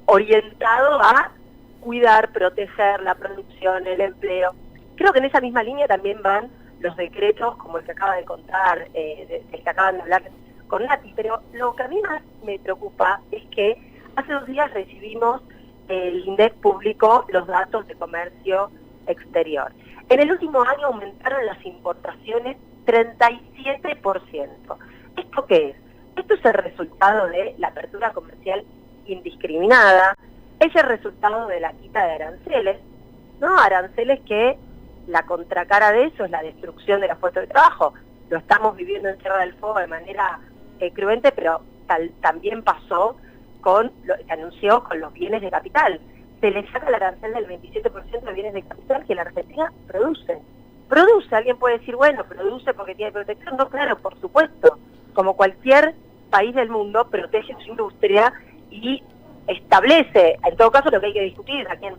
Speaker 11: orientado a cuidar, proteger la producción, el empleo. Creo que en esa misma línea también van los decretos, como el que acaba de contar, el que acaban de hablar con Nati, pero lo que a mí más me preocupa es que hace 2 días recibimos el INDEC publicó los datos de comercio exterior. En el último año aumentaron las importaciones 37%. ¿Esto qué es? Esto es el resultado de la apertura comercial indiscriminada, es el resultado de la quita de aranceles, ¿no? Aranceles que la contracara de eso es la destrucción de los puestos de trabajo. Lo estamos viviendo en Tierra del Fuego de manera cruenta, pero también pasó con lo que anunció con los bienes de capital. Se le saca el arancel del 27% de bienes de capital que la Argentina produce. Produce, alguien puede decir, bueno, produce porque tiene protección. No, claro, por supuesto. Como cualquier país del mundo, protege su industria y establece, en todo caso, lo que hay que discutir, a quién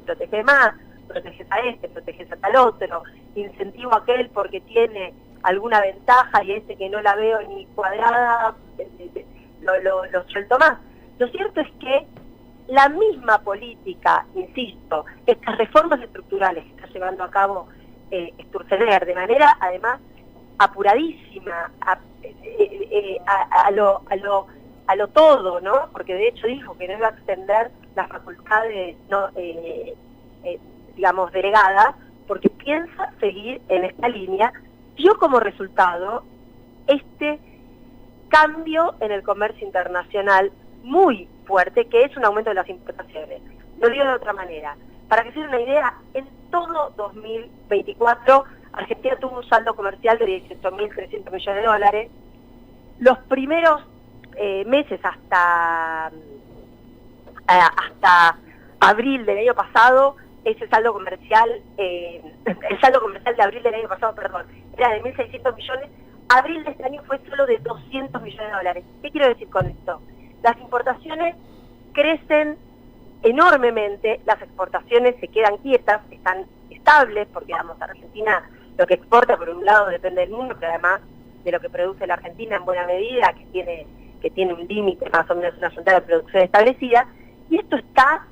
Speaker 11: protege más, proteges a este, proteges a tal otro, incentivo a aquel porque tiene alguna ventaja y ese que no la veo ni cuadrada, lo suelto más. Lo cierto es que la misma política, insisto, estas reformas estructurales que está llevando a cabo Sturzenegger de manera, además, apuradísima, a lo todo, ¿no? Porque de hecho dijo que no iba a extender las facultades, no, digamos, delegadas, porque piensa seguir en esta línea, dio como resultado este cambio en el comercio internacional muy fuerte, que es un aumento de las importaciones. Lo digo de otra manera. Para que se den una idea, en todo 2024, Argentina tuvo un saldo comercial de 18.300 millones de dólares. Los primeros meses hasta abril del año pasado, ese saldo comercial, el saldo comercial de abril del año pasado, perdón, era de 1.600 millones. Abril de este año fue solo de 200 millones de dólares. ¿Qué quiero decir con esto? Las importaciones crecen enormemente, las exportaciones se quedan quietas, están estables, porque digamos, Argentina lo que exporta por un lado depende del mundo, pero además de lo que produce la Argentina en buena medida, que tiene un límite, más o menos una frontera de producción establecida, y esto está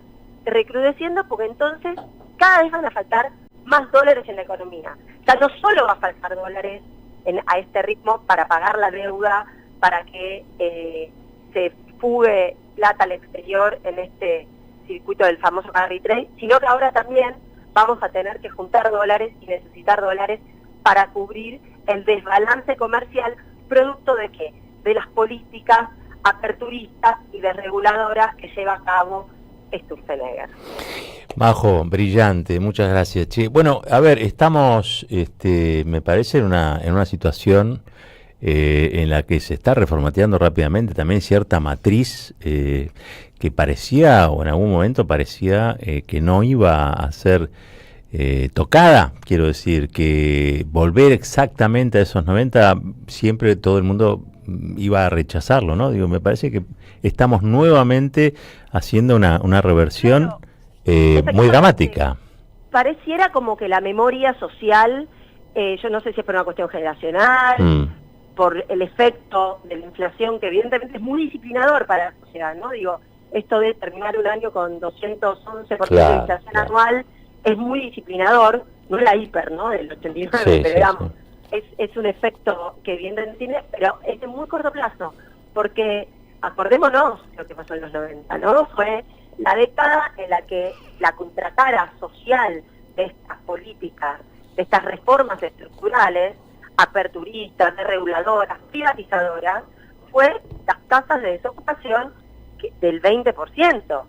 Speaker 11: recrudeciendo porque entonces cada vez van a faltar más dólares en la economía. O sea, no solo va a faltar dólares a este ritmo para pagar la deuda, para que se fugue plata al exterior en este circuito del famoso carry trade, sino que ahora también vamos a tener que juntar dólares y necesitar dólares para cubrir el desbalance comercial, producto de ¿qué? De las políticas aperturistas y desreguladoras que lleva a cabo Sturzenegger.
Speaker 3: Majo, brillante, muchas gracias. Che, bueno, a ver, estamos, me parece, en una situación en la que se está reformateando rápidamente también cierta matriz que parecía, o en algún momento parecía, que no iba a ser tocada. Quiero decir, que volver exactamente a esos 90, siempre todo el mundo iba a rechazarlo, ¿no? Digo, me parece que estamos nuevamente haciendo una reversión muy dramática.
Speaker 11: Pareciera como que la memoria social, yo no sé si es por una cuestión generacional, por el efecto de la inflación, que evidentemente es muy disciplinador para la sociedad, ¿no? Digo, esto de terminar un año con 211% de inflación anual es muy disciplinador, no la hiper, ¿no? Del 89, pero digamos, es un efecto que evidentemente tiene, pero es de muy corto plazo, porque acordémonos lo que pasó en los 90, ¿no? Fue la década en la que la contracara social de estas políticas, de estas reformas estructurales, aperturistas, desreguladoras, privatizadoras, fue las tasas de desocupación del 20%.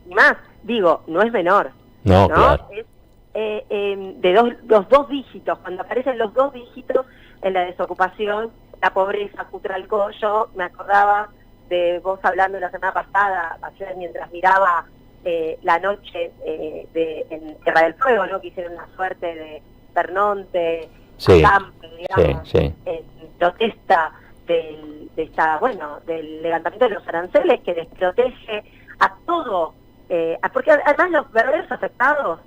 Speaker 11: Y más, digo, no es menor. No, claro. Es de los dos dígitos, cuando aparecen los dos dígitos en la desocupación, la pobreza, Cutralcó. Yo me acordaba de vos hablando la semana pasada, ayer mientras miraba la noche en Tierra del Fuego, ¿no? Que hicieron una suerte de Pernonte, Campo, digamos, en protesta del levantamiento de los aranceles, que desprotege a todo, porque además los verdaderos afectados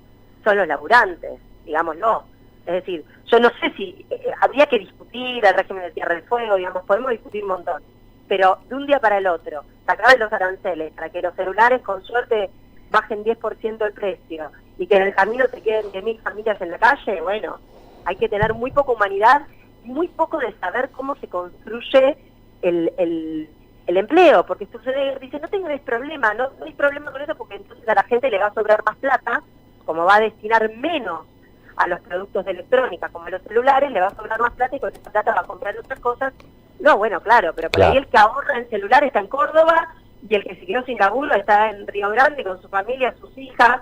Speaker 11: son los laburantes, digámoslo. Es decir, yo no sé si habría que discutir el régimen de Tierra del Fuego, digamos, podemos discutir un montón, pero de un día para el otro, sacar los aranceles para que los celulares con suerte bajen 10% el precio y que en el camino se queden 10.000 familias en la calle, bueno, hay que tener muy poca humanidad y muy poco de saber cómo se construye el empleo, porque Sturzenegger dice, no tengáis problema, no hay problema con eso, porque entonces a la gente le va a sobrar más plata, como va a destinar menos a los productos de electrónica, como a los celulares, le va a sobrar más plata y con esa plata va a comprar otras cosas No, bueno, claro, pero por
Speaker 3: Claro.
Speaker 11: ahí el que ahorra en celular está en Córdoba y el que se quedó sin laburo está en Río Grande con su familia, sus hijas,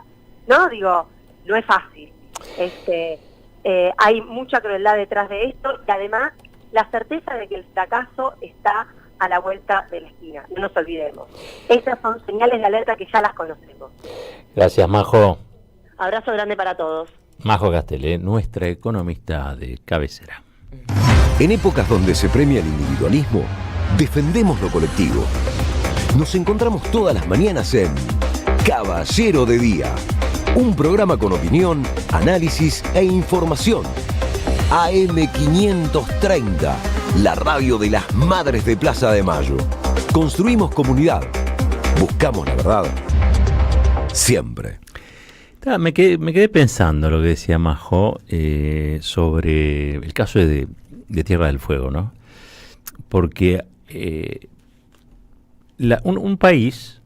Speaker 11: ¿no? Digo, no es fácil. Hay mucha crueldad detrás de esto y además la certeza de que el fracaso está a la vuelta de la esquina, no nos olvidemos. Esas son señales de alerta que ya las conocemos.
Speaker 3: Gracias, Majo.
Speaker 11: Abrazo grande para todos.
Speaker 3: Majo Castelé, nuestra economista de cabecera.
Speaker 2: En épocas donde se premia el individualismo, defendemos lo colectivo. Nos encontramos todas las mañanas en Caballero de Día, un programa con opinión, análisis e información. AM530, la radio de las madres de Plaza de Mayo. Construimos comunidad. Buscamos la verdad. Siempre.
Speaker 3: Me quedé pensando lo que decía Majo sobre el caso de Tierra del Fuego, ¿no? Porque un país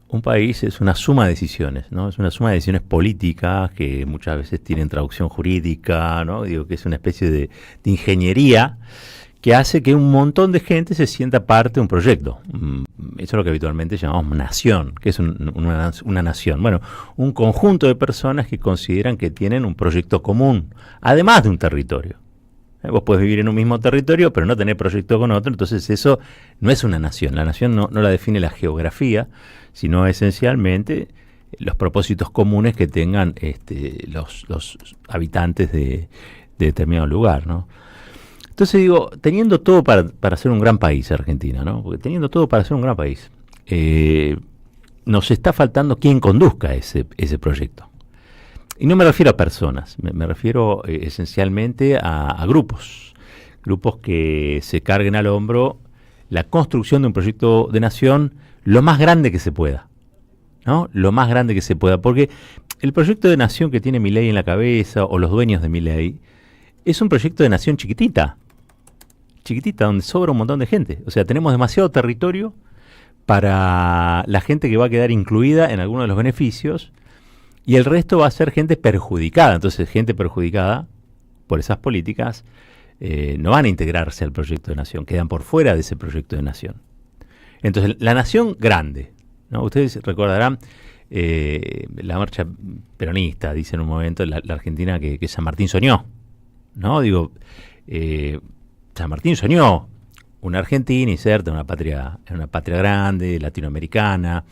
Speaker 3: es una suma de decisiones, ¿no? Es una suma de decisiones políticas que muchas veces tienen traducción jurídica, ¿no? Digo que es una especie de ingeniería que hace que un montón de gente se sienta parte de un proyecto. Eso es lo que habitualmente llamamos nación. ¿Qué es una nación? Bueno, un conjunto de personas que consideran que tienen un proyecto común, además de un territorio. Vos podés vivir en un mismo territorio, pero no tener proyecto con otro, entonces eso no es una nación. La nación no la define la geografía, sino esencialmente los propósitos comunes que tengan los habitantes de determinado lugar, ¿no? Entonces digo, teniendo todo para ser un gran país, Argentina, ¿no? Porque teniendo todo para ser un gran país, nos está faltando quien conduzca ese proyecto. Y no me refiero a personas, me refiero esencialmente a grupos que se carguen al hombro la construcción de un proyecto de nación lo más grande que se pueda, ¿no? Lo más grande que se pueda, porque el proyecto de nación que tiene Milei en la cabeza, o los dueños de Milei, es un proyecto de nación chiquitita, donde sobra un montón de gente. O sea, tenemos demasiado territorio para la gente que va a quedar incluida en alguno de los beneficios, y el resto va a ser gente perjudicada. Entonces, gente perjudicada por esas políticas no van a integrarse al proyecto de nación, quedan por fuera de ese proyecto de nación. Entonces, la nación grande, ¿no? Ustedes recordarán la marcha peronista, dice en un momento la Argentina que San Martín soñó, ¿no? Digo, San Martín soñó una Argentina inserta en una patria grande, latinoamericana,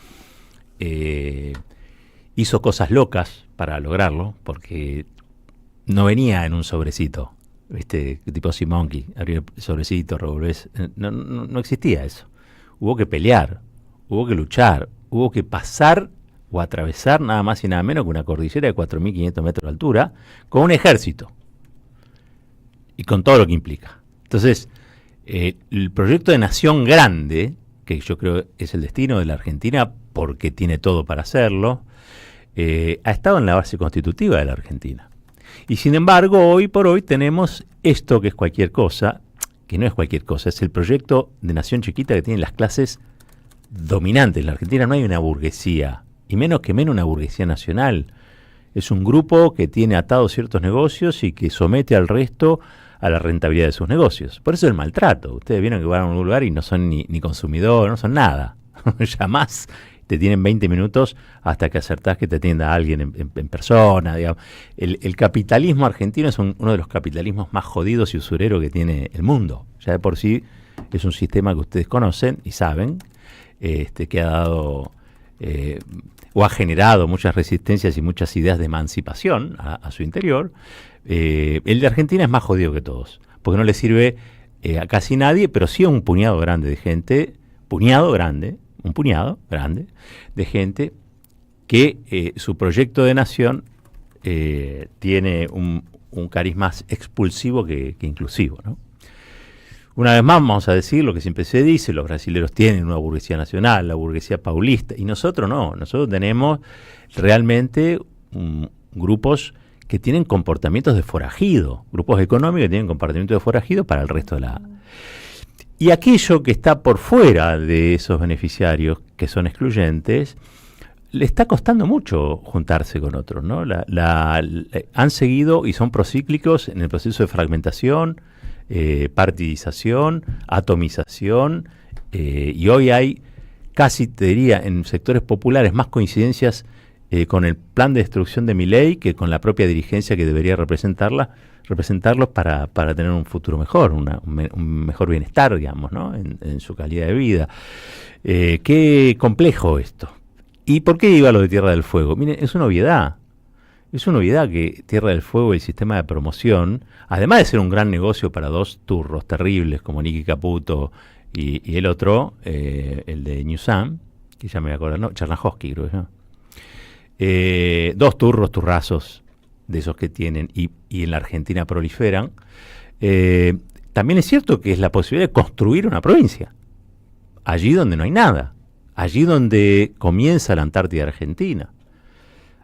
Speaker 3: hizo cosas locas para lograrlo, porque no venía en un sobrecito, ¿viste? Tipo Simonki, abrir el sobrecito, revolvés, no existía eso. Hubo que pelear, hubo que luchar, hubo que pasar o atravesar nada más y nada menos que una cordillera de 4.500 metros de altura con un ejército y con todo lo que implica. Entonces, el proyecto de nación grande, que yo creo es el destino de la Argentina porque tiene todo para hacerlo, ha estado en la base constitutiva de la Argentina. Y sin embargo, hoy por hoy tenemos esto que es cualquier cosa, que no es cualquier cosa, es el proyecto de nación chiquita que tienen las clases dominantes. En la Argentina no hay una burguesía, y menos una burguesía nacional. Es un grupo que tiene atados ciertos negocios y que somete al resto a la rentabilidad de sus negocios. Por eso el maltrato. Ustedes vieron que van a un lugar y no son ni consumidores, no son nada. Jamás te tienen 20 minutos hasta que acertás que te atienda alguien en persona. Digamos. El capitalismo argentino es uno de los capitalismos más jodidos y usureros que tiene el mundo. Ya de por sí es un sistema que ustedes conocen y saben, que ha dado o ha generado muchas resistencias y muchas ideas de emancipación a su interior. El de Argentina es más jodido que todos, porque no le sirve a casi nadie, pero sí a un puñado grande de gente, un puñado grande de gente que su proyecto de nación tiene un carisma más expulsivo que inclusivo, ¿no? Una vez más vamos a decir lo que siempre se dice, los brasileños tienen una burguesía nacional, la burguesía paulista, y nosotros no, nosotros tenemos realmente grupos que tienen comportamientos de forajido, grupos económicos que tienen comportamientos de forajido para el resto de la... Y aquello que está por fuera de esos beneficiarios, que son excluyentes, le está costando mucho juntarse con otros, ¿no? Han seguido y son procíclicos en el proceso de fragmentación, partidización, atomización, y hoy hay casi, te diría, en sectores populares más coincidencias con el plan de destrucción de Milei que con la propia dirigencia que debería representarlos para tener un futuro mejor, un mejor bienestar, digamos, ¿no? en su calidad de vida. Qué complejo esto. ¿Y por qué iba lo de Tierra del Fuego? Miren, es una obviedad. Es una obviedad que Tierra del Fuego, el sistema de promoción, además de ser un gran negocio para dos turros terribles como Nicky Caputo y el otro, el de Newsom, que ya me voy a acordar, no, Chernahovsky creo que dos turrazos de esos que tienen y en la Argentina proliferan. También es cierto que es la posibilidad de construir una provincia, allí donde no hay nada, allí donde comienza la Antártida Argentina,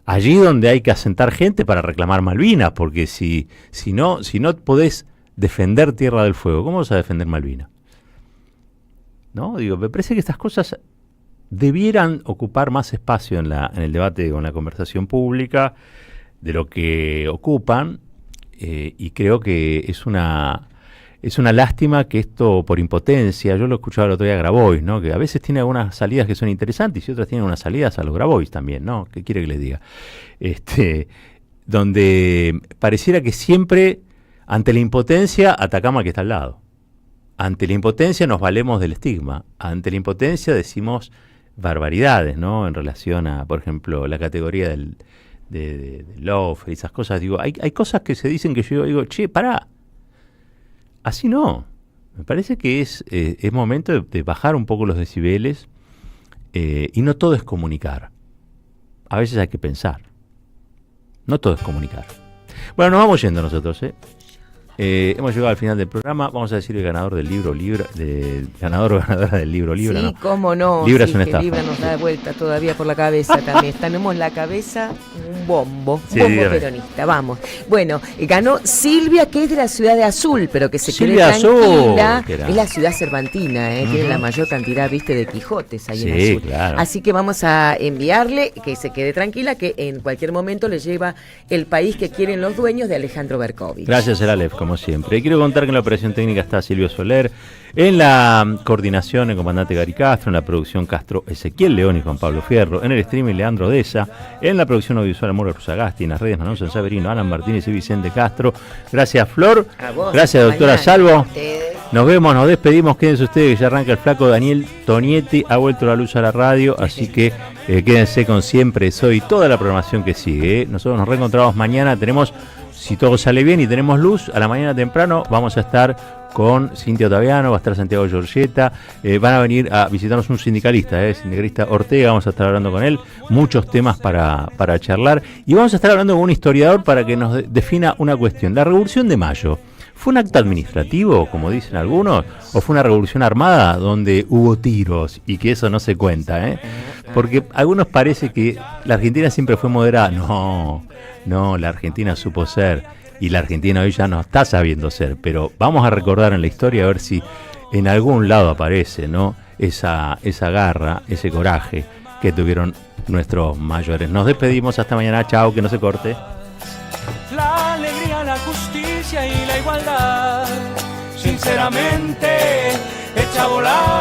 Speaker 3: allí donde hay que asentar gente para reclamar Malvinas, porque si no podés defender Tierra del Fuego, ¿cómo vas a defender Malvinas? ¿No? Digo, me parece que estas cosas debieran ocupar más espacio en el debate o en la conversación pública de lo que ocupan, y creo que es una lástima que esto por impotencia, yo lo escuchaba el otro día a Grabois, ¿no? Que a veces tiene algunas salidas que son interesantes y otras tienen unas salidas a los Grabois también, ¿no? ¿Qué quiere que les diga? Donde pareciera que siempre ante la impotencia atacamos al que está al lado. Ante la impotencia nos valemos del estigma. Ante la impotencia decimos barbaridades, ¿no? En relación a, por ejemplo, la categoría de love y esas cosas. Digo, hay cosas que se dicen que yo digo, che, pará. Así no. Me parece que es momento de bajar un poco los decibeles, y no todo es comunicar. A veces hay que pensar. No todo es comunicar. Bueno, nos vamos yendo nosotros, hemos llegado al final del programa. Vamos a decir el ganador del libro, ganador o ganadora del libro, Libra.
Speaker 4: Sí,
Speaker 3: ¿no?
Speaker 4: Cómo no.
Speaker 3: Libra
Speaker 4: sí,
Speaker 3: es una estafa.
Speaker 4: Libra nos da vuelta todavía por la cabeza también. Tenemos la cabeza un bombo peronista. Vamos. Bueno, ganó Silvia, que es de la ciudad de Azul, pero que se
Speaker 3: Silvia
Speaker 4: quede tranquila.
Speaker 3: Azul,
Speaker 4: es la ciudad cervantina, tiene la mayor cantidad, viste, de Quijotes ahí en Azul.
Speaker 3: Claro.
Speaker 4: Así que vamos a enviarle que se quede tranquila, que en cualquier momento le lleva El país que quieren los dueños de Alejandro Berkovich.
Speaker 3: Gracias, Aleph, como siempre. Y quiero contar que en la operación técnica está Silvio Soler, en la coordinación el comandante Gary Castro, en la producción Castro Ezequiel León y Juan Pablo Fierro, en el streaming Leandro Deza, en la producción audiovisual Mauro Rusagasti, en las redes Manuel Sansaverino, Alan Martínez y Vicente Castro. Gracias, Flor. Gracias, doctora Salvo. Nos vemos, nos despedimos. Quédense ustedes, que ya arranca el flaco Daniel Tonietti. Ha vuelto la luz a la radio, así que quédense con Siempre Soy, toda la programación que sigue. Nosotros nos reencontramos mañana. Tenemos, si todo sale bien y tenemos luz, a la mañana temprano vamos a estar con Cintia Otaviano, va a estar Santiago Giorgetta, van a venir a visitarnos un sindicalista, sindicalista Ortega, vamos a estar hablando con él, muchos temas para charlar, y vamos a estar hablando con un historiador para que nos defina una cuestión. La Revolución de Mayo, ¿fue un acto administrativo, como dicen algunos, o fue una revolución armada donde hubo tiros y que eso no se cuenta? Porque a algunos parece que la Argentina siempre fue moderada. No, la Argentina supo ser, y la Argentina hoy ya no está sabiendo ser, pero vamos a recordar en la historia a ver si en algún lado aparece, ¿no? Esa garra, ese coraje que tuvieron nuestros mayores. Nos despedimos, hasta mañana, chao, que no se corte.
Speaker 12: La alegría, la justicia y la igualdad, sinceramente, echa a volar